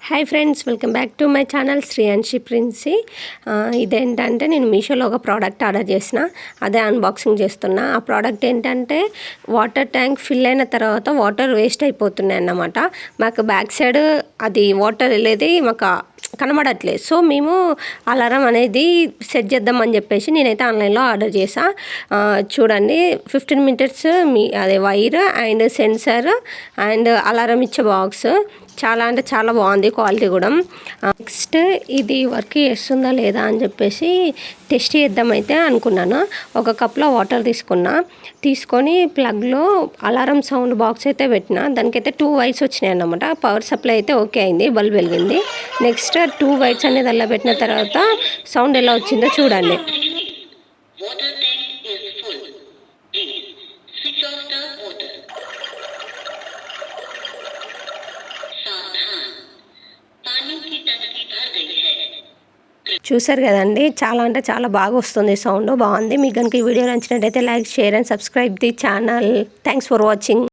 Hi friends, welcome back to my channel Shreyanshi Princy. ఇదేంటంటే నేను మీషోలో ఒక ప్రోడక్ట్ ఆర్డర్ చేసిన, అదే అన్బాక్సింగ్ చేస్తున్నా. ఆ ప్రోడక్ట్ ఏంటంటే వాటర్ ట్యాంక్ ఫిల్ అయిన తర్వాత వాటర్ వేస్ట్ అయిపోతున్నాయి అన్నమాట. మాకు బ్యాక్ సైడ్ అది వాటర్ వెళ్ళేది మాకు కనబడట్లేదు. సో మేము అలారం అనేది సెట్ చేద్దామని చెప్పేసి నేనైతే ఆన్లైన్లో ఆర్డర్ చేసా. చూడండి, 15 మినిట్స్ అదే wire and sensor and alarm ఇచ్చే బాక్స్ చాలా అంటే చాలా బాగుంది, క్వాలిటీ కూడా. నెక్స్ట్ ఇది వర్క్ చేస్తుందా లేదా అని చెప్పేసి టెస్ట్ చేద్దామైతే అనుకున్నాను. ఒక కప్లో వాటర్ తీసుకొని ప్లగ్లో అలారం సౌండ్ బాక్స్ అయితే పెట్టిన. దానికైతే 2 వైర్స్ వచ్చినాయి అన్నమాట. పవర్ సప్లై అయితే ఓకే అయింది, బల్బ్ వెలిగింది. నెక్స్ట్ 2 వైర్స్ అనేది అలా పెట్టిన తర్వాత సౌండ్ ఎలా వచ్చిందో చూడండి. చూసారు కదండి, చాలా అంటే చాలా బాగా వస్తుంది, సౌండ్ బాగుంది. మీకు కనుక ఈ వీడియో నచ్చినట్టయితే like, share and subscribe the channel. Thanks for watching.